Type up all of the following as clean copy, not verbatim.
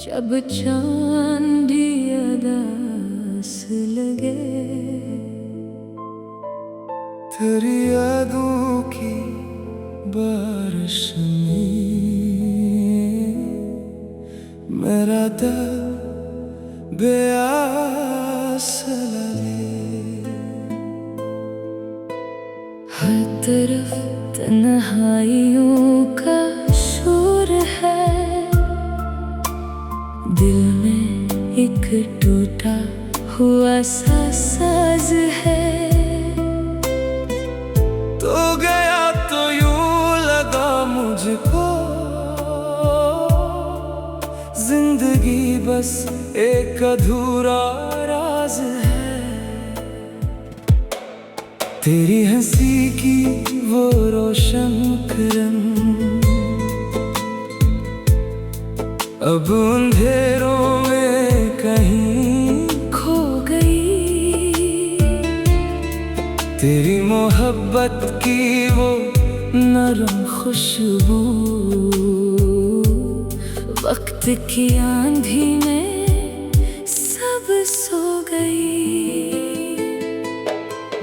जब चांद उदास लगे, तेरी यादों की बारिश में मेरा दिल बेआस लगे। हर तरफ तन्हाइयों का शोर है, दिल में एक टूटा हुआ सा साज है। तो गया तो यूं लगा मुझको, जिंदगी बस एक अधूरा राज है। तेरी हंसी की वो रोशन किरण अब अंधेरों में कहीं खो गई। तेरी मोहब्बत की वो नरम खुशबू वक्त की आंधी में सब सो गई।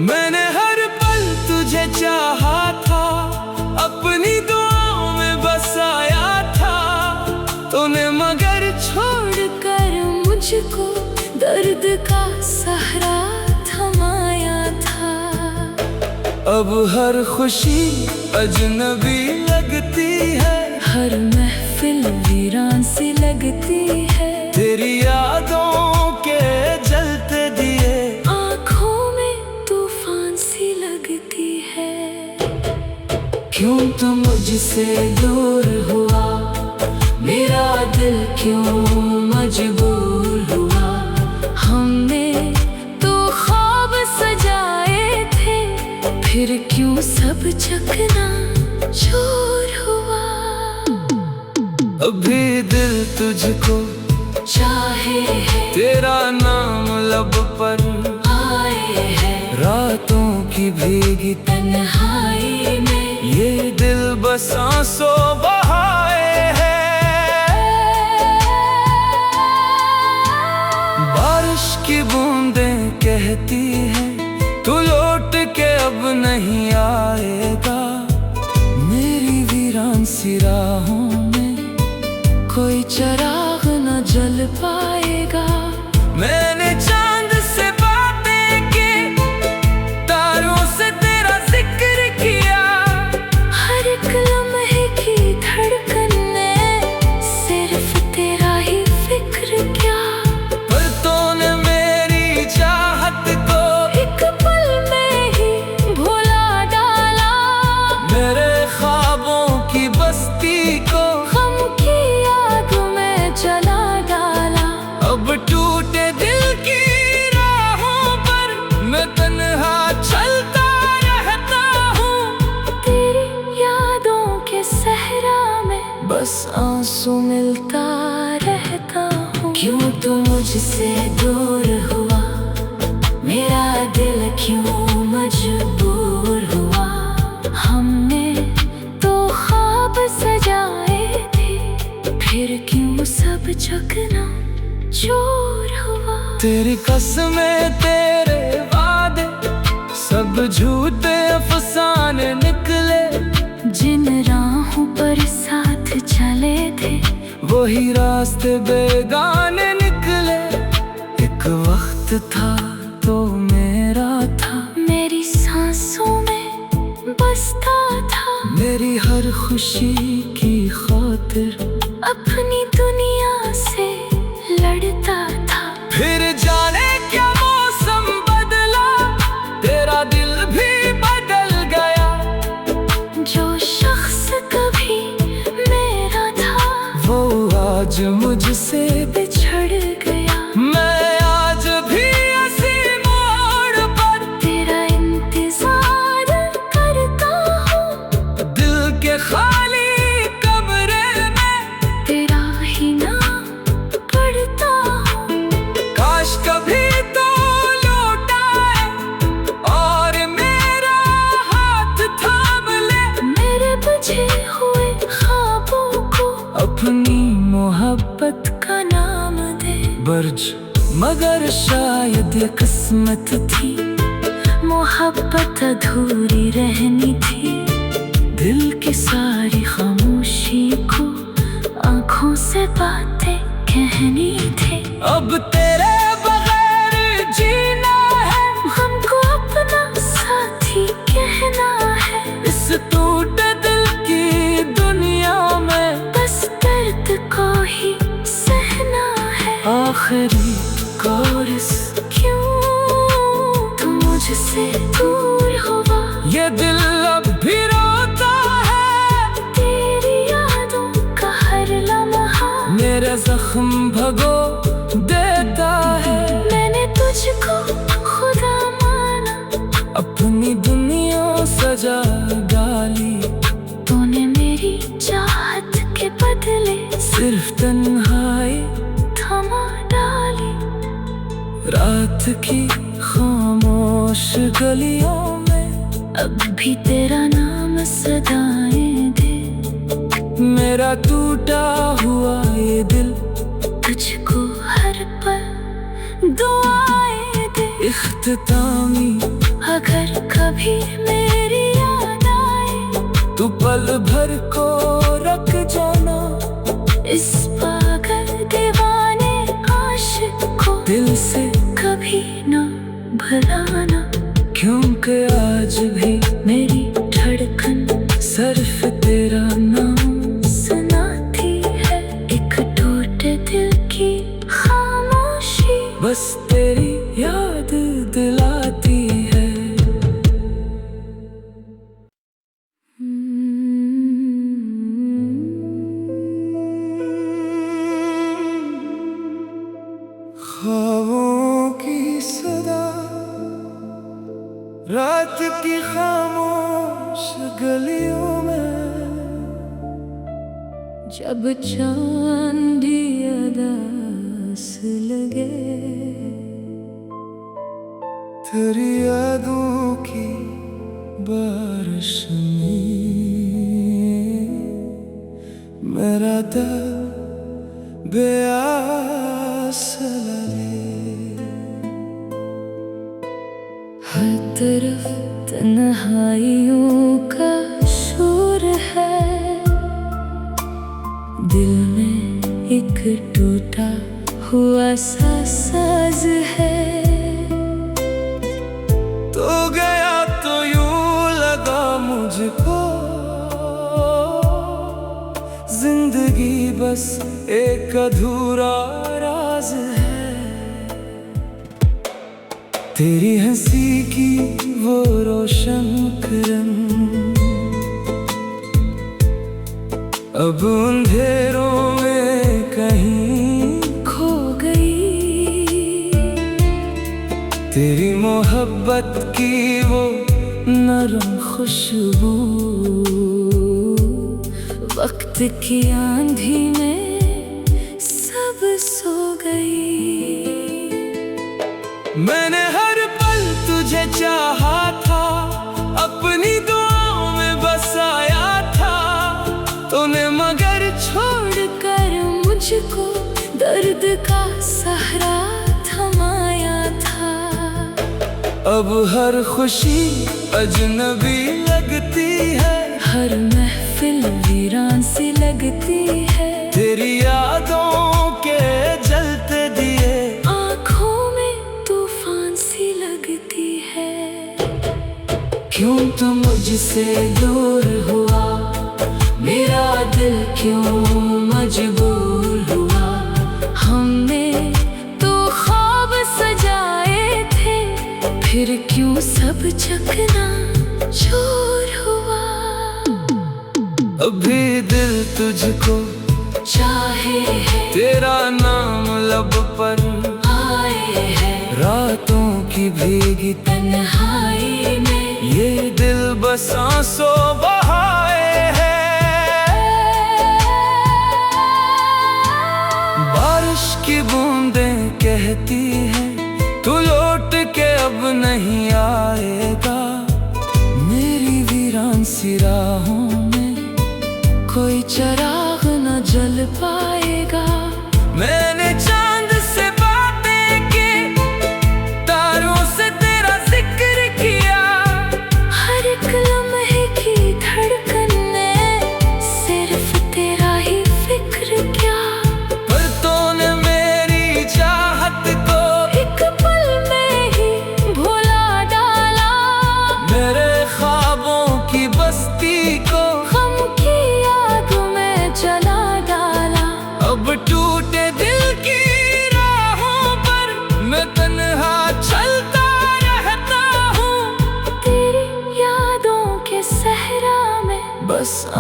मैंने हर पल तुझे चाहा था, अपनी दुआओं में बसाया था तूने, मगर छोड़कर मुझको दर्द का सहारा थमाया था। अब हर खुशी अजनबी लगती है, हर महफिल वीरान सी लगती है। तेरी यादों के जलते दिए आँखों में तूफान सी लगती है। क्यों तुम मुझसे दूर हुआ, मेरा दिल क्यों मजबूर हुआ। हमने तो ख्वाब सजाए थे, फिर क्यों सब चकना चूर हुआ। अभी दिल तुझको चाहे है, तेरा नाम लब पर आए है। रातों की भीगी तन्हाई में ये दिल बस आंसू बहाए है। बारिश की बूंदें कहती हैं तू लौट के अब नहीं आएगा। मेरी वीरान सी राहों में कोई चिराग न जल पाएगा। मैंने चांद से बातें की, तारों से तेरा जिक्र किया। हर एक लम्हे की धड़कन में सिर्फ तेरा ही फिक्र क्या। पर तूने मेरी चाहत को एक पल में ही भुला डाला। मेरे ख्वाबों की बस्ती को गम की आग में जला डाला। अब टूटे दिल की राहों पर मैं तन्हा चलता रहता हूँ। तेरी यादों के सहरा में बस आंसू मिलता रहता हूँ। क्यों तू मुझसे दूर हुआ, मेरा दिल क्यों मजबूर हुआ। हमने तो ख्वाब सजाए थे, फिर क्यों सब चकना चूर हुआ। तेरी कसमें तेरे वादे सब झूठे अफसाने निकले। जिन राहों पर साथ चले थे वही रास्ते बेगाने निकले। एक वक्त था तो मेरा था, मेरी सांसों में बसता था। मेरी हर खुशी की खातिर अपनी दुनिया से लड़ता था। फिर जाने क्या मौसम बदला, तेरा दिल भी बदल गया। जो शख्स कभी मेरा था वो आज मुझसे बिछड़ गया। मैं आज भी इसी मोड़ पर तेरा इंतजार करता हूँ। दिल के खाली कमरे में तेरा ही नाम पढ़ता हूँ। काश कभी तो लौट आए और मेरा हाथ थाम ले। मेरे बुझे हुए ख्वाबों को अपनी मोहब्बत का नाम वर्ज, मगर शायद ये किस्मत थी। मोहब्बत अधूरी रहनी थी। दिल की सारी खामोशी को आंखों से बातें कहनी थी। अब तेरे बगैर जीना है, हमको अपना साथी कहना है। इस टूटे दिल की दुनिया में बस दर्द को ही सहना है। आखिरी कोरस, क्यों तू मुझसे दूर हुआ? ये दिल अब भी रोता है। तेरी यादों का हर लम्हा मेरा जख्म भगो देता है। मैंने तुझको खुदा माना, अपनी दुनिया सजा डाली। तूने मेरी चाहत के बदले सिर्फ तन्हाई थमा डाली। रात की खामोश गलियों में अब भी तेरा नाम सदाएं दे। मेरा टूटा हुआ ये दिल तुझको हर पल दुआएं दे। इख्तितामी अगर कभी मेरी याद आए, तू पल भर को रख जाना। इस पागल दीवाने आशिक को दिल से कभी न भुलाना। क्योंकि आज भी मेरी धड़कन सिर्फ तेरा नाम सुनाती है। एक टूटे दिल की खामोशी बस तेरी याद दिलाती है। ख्वाबों की सदा, रात की खामोश गलियों में, जब चांदी अदास लगे। तेरी यादों की बारिश में मेरा दिल बेआस लगे। हर तरफ तन्हाइयों का शोर है। दिल में एक टूटा हुआ सा साज है। तो गया तो यूं लगा मुझको, जिंदगी बस एक अधूरा राज है। तेरी हंसी की वो रोशन किरण अब अंधेरों में कहीं खो गई। तेरी मोहब्बत की वो नरम खुशबू वक्त की आंधी में सब सो गई। मैंने हर पल तुझे चाहा था, अपनी दुआओं में बसाया था। तूने मगर छोड़कर मुझको दर्द का सहारा थमाया था। अब हर खुशी अजनबी लगती है। हर महफिल वीरान सी लगती है। तेरी यादों के जलते दिए आँखों में तूफान सी लगती है। क्यों तुम मुझसे दूर हुआ? मेरा दिल क्यों मजबूर हुआ? हमने तो ख्वाब सजाए थे, फिर क्यों सब चकना चूर हुआ? अभी दिल तुझको चाहे है, तेरा नाम लब पर आए है। रातों की भीगी तन्हाई में ये दिल बस आंसू बहाए है। बारिश की बूंदें कहती हैं तू लौट के अब नहीं आएगा। मेरी वीरान सी राहों कोई चराग न जल पाएगा। मैंने चांद से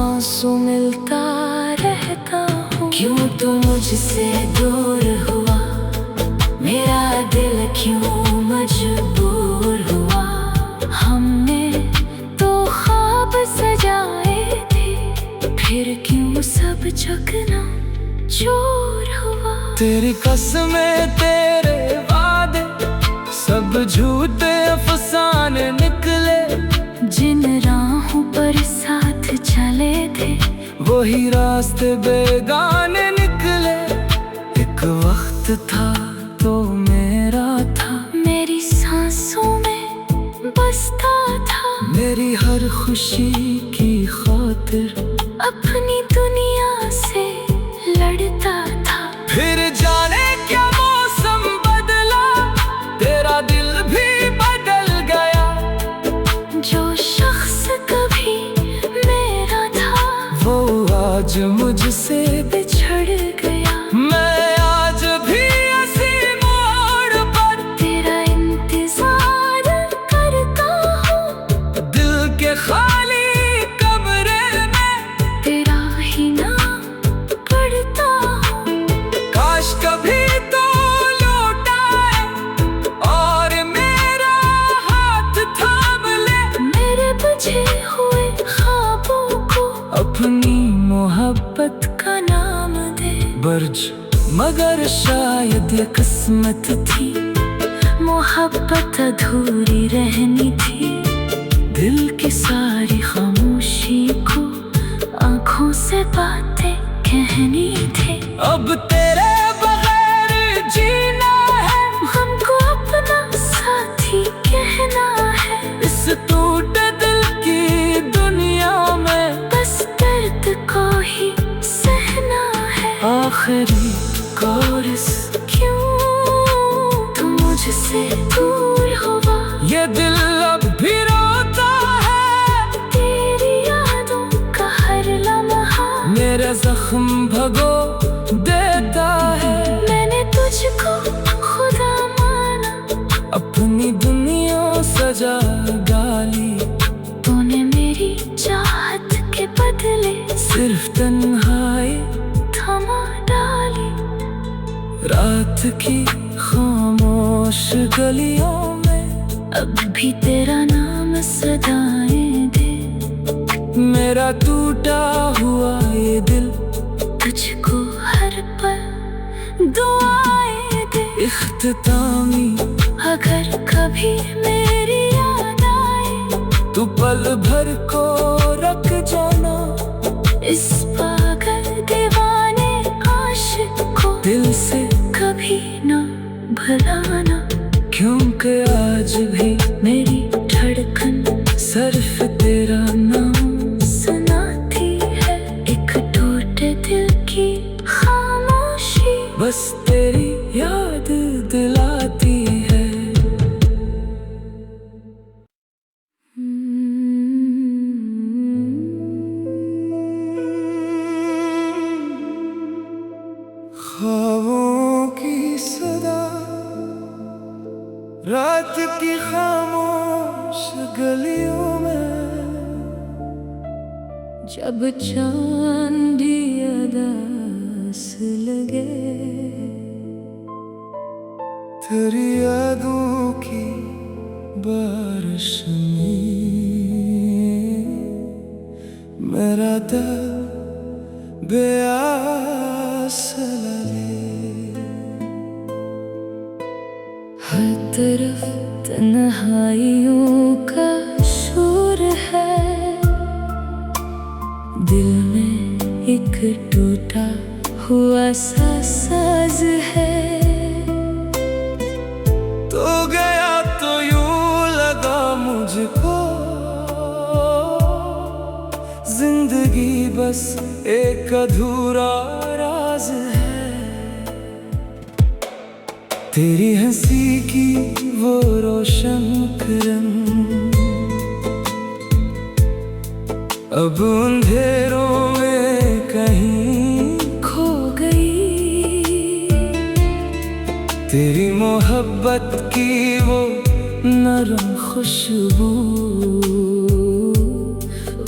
आंसू मिलता रहता हूँ। क्यों तू मुझसे दूर हुआ, मेरा दिल क्यों मजबूर हुआ। हमने तो ख्वाब सजाए थे, फिर क्यों सब चकना चूर हुआ। तेरी कसमें तेरे वादे सब झूठे अफसाने निकले। जिन राहों पर साथ चले थे, वही रास्ते बेगाने निकले। एक वक्त था तो मेरा था, मेरी सांसों में बसता था। मेरी हर खुशी की खातिर अपनी दुनिया से लड़ता था। फिर जाने क्या मौसम बदला, तेरा दिल भी बदल गया। जो शख्स कभी मेरा था, वो आज मुझसे बिछड़ गया। मैं आज भी इसी मोड़ पर तेरा इंतजार करता हूँ। दिल के खाली कमरे में तेरा ही नाम पढ़ता हूँ। काश कभी तो लौट आए और मेरा हाथ थाम ले। मेरे बुझे हुए ख्वाबों को अपनी मोहब्बत का नाम दे। बर्ज मगर शायद ये किस्मत थी, मोहब्बत अधूरी रहनी थी। दिल की सारी खामोशी को आंखों से बातें कहनी थी। अब तेरे बगैर जीना है, हमको अपना साथी कहना है। इस टूटे दिल की दुनिया में बस दर्द को ही सहना है। आखिरी कोरस क्यों तू मुझसे दूर हुआ, ये दिल अब भी रोता है। तेरी यादों का हर लम्हा मेरे जख्म भगो देता है। मैंने तुझको खुदा माना, अपनी दुनिया सजा डाली। तूने मेरी चाहत के बदले सिर्फ तन्हाई थमा डाली। रात की खामोश गलियों में अब भी तेरा नाम सदाएं दे। मेरा टूटा हुआ ये दिल तुझको हर पल दुआएं दे। इख्तितामी अगर कभी मेरी याद आए, तू पल भर को रख जाना। इस पागल दीवाने आशिक को दिल से कभी न भुलाना। क्योंकि आज भी मेरी धड़कन सिर्फ तेरा नाम सुनाती है। एक टूटे दिल की खामोशी बस तेरी याद दिलाती है। ख्वाबों की सदा रात की खामोश गलियों में, जब चांदी अदास लगे। तेरी यादों की बारिश में मेरा दिल बेआस लगे। हर तरफ तन्हाइयों का शोर है, दिल में एक टूटा हुआ सा साज है। तो गया तो यूं लगा मुझको, जिंदगी बस एक अधूरा राज है। तेरी हंसी की वो रोशन किरण अब अंधेरों में कहीं खो गई। तेरी मोहब्बत की वो नरम खुशबू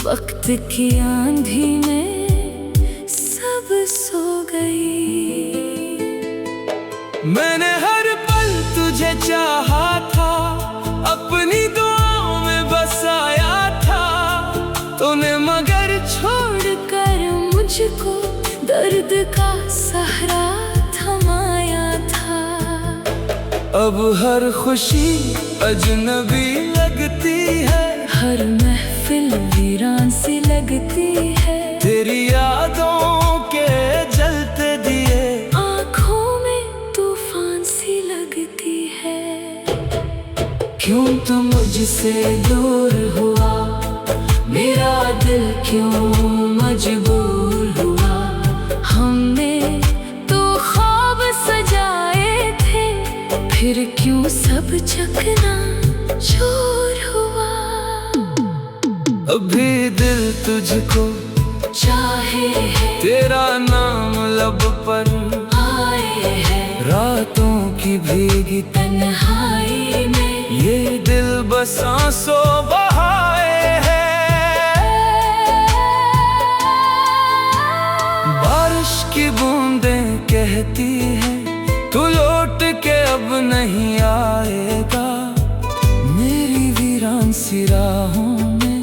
वक्त वक्त की आंधी में सब सो गई। मैंने हर पल तुझे चाहा था, अपनी दुआओं में बसाया था तूने, मगर छोड़कर मुझको दर्द का सहारा थमाया था। अब हर खुशी अजनबी लगती है, हर महफिल वीरान सी लगती है। तेरी यादों के जलते दिए आँखों में तूफान सी लगती है। क्यों तू मुझसे दूर हुआ, मेरा दिल क्यों मजबूर हुआ। हमने तो ख्वाब सजाए थे, फिर क्यों सब चकना चूर हुआ। अभी दिल तुझको चाहे है, तेरा नाम लब पर आए है, रातों की भीगी तन्हाई में ये दिल बस आंसू बहाए है। बारिश की बूंदें कहती है तू लौट के अब नहीं आएगा। मेरी वीरान सी राहों में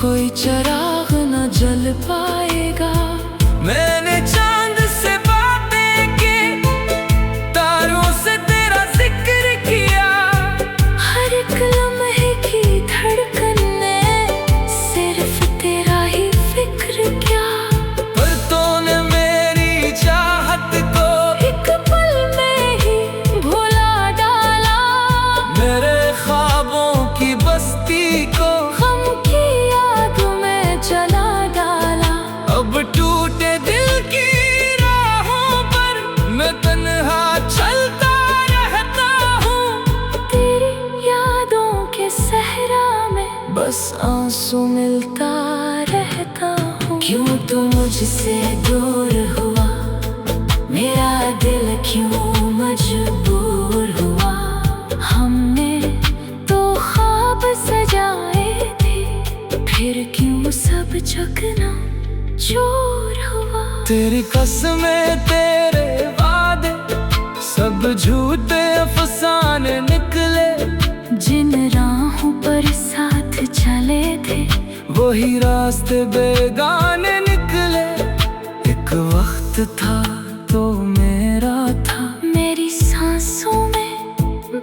कोई चिराग न जल पाएगा। मैंने चांद से बातें की, तारों से तेरा जिक्र किया, हर एक लम्हे की धड़कन में सिर्फ तेरा ही फिक्र क्या। पर तूने मेरी चाहत को एक पल में ही भुला डाला, मेरे ख्वाबों की बस्ती को गम की याद में जला डाला। अब टूटे दिल की राहों पर मैं तन्हा चलता रहता हूँ। तेरी यादों के सहरा में बस आंसू मिलता रहता हूँ। क्यों तू मुझसे दूर हुआ, मेरा दिल क्यों मजबूर हुआ। हमने तो ख्वाब सजाए थे, फिर क्यों सब चकना चूर हुआ। तेरी कसमें तेरे वादे सब झूठे अफसाने निकले, जिन राहों पर साथ चले थे वही रास्ते बेगाने निकले। एक वक्त था तो मेरा था, मेरी सांसों में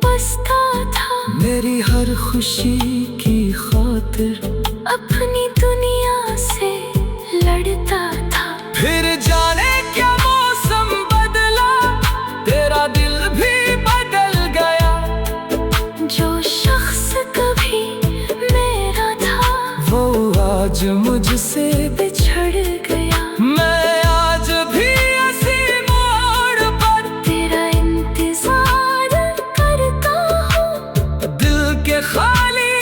बसता था। मेरी हर खुशी की खातिर अपनी दुनिया से लड़ता था। फिर जाने क्या मौसम बदला, तेरा दिल भी बदल गया। जो शख्स कभी मेरा था वो आज मुझसे बिछड़ गया। मैं आज भी इसी मोड़ पर तेरा इंतजार करता हूँ, दिल के खाली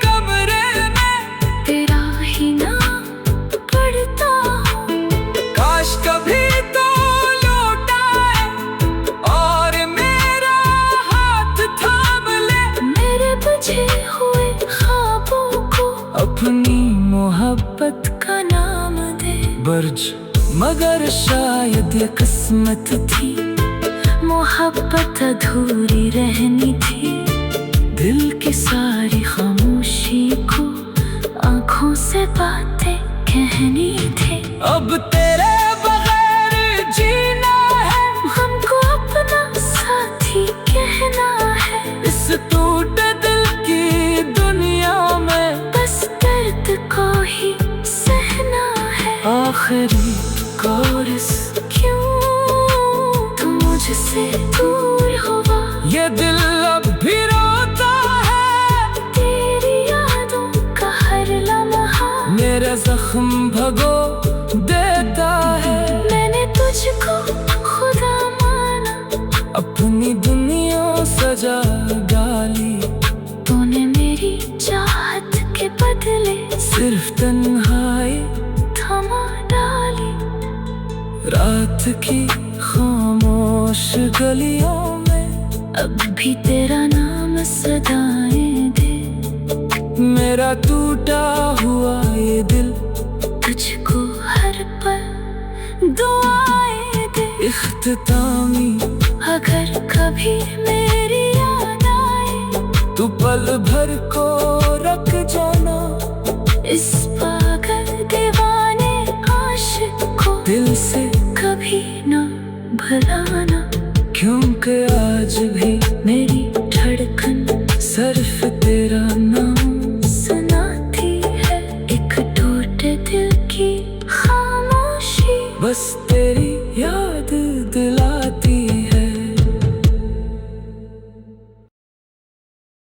कमरे में तेरा ही नाम पढ़ता हूँ। काश कभी तो लौट आए और मेरा हाथ थाम ले, मेरे बुझे हुए ख्वाबों को अपनी मोहब्बत का नाम दे। बर्ज मगर शायद ये किस्मत थी, मोहब्बत अधूरी रहनी थी। दिल की सारी खामोशी को आंखों से बातें कहनी थी। अब तेरे बगैर जीना है, हमको अपना साथी कहना है। इस टूटे दिल की दुनिया में बस दर्द को ही सहना है। आखिरी कोरस क्यों तू मुझसे दूर हुआ, ये दिल अब भी रोता है। तेरी यादों का हर लम्हा मेरे जख्म भगो देता है। मैंने तुझको खुदा माना, अपनी दुनिया सजा डाली, तूने मेरी चाहत के बदले सिर्फ तन्हाई थमा डाली। रात की खामोश गलियों में अब भी तेरा नाम सदाएं दे। मेरा टूटा हुआ ये दिल तुझको हर पल दुआएं दे। इख्तितामी अगर कभी मेरी याद आए तू पल भर को रख जाना। इस पागल दीवाने आशिक को दिल से कभी न भुलाना, क्योंकि आज भी मेरी धड़कन सिर्फ तेरा नाम सुनाती है। एक टूटे दिल की खामोशी बस तेरी याद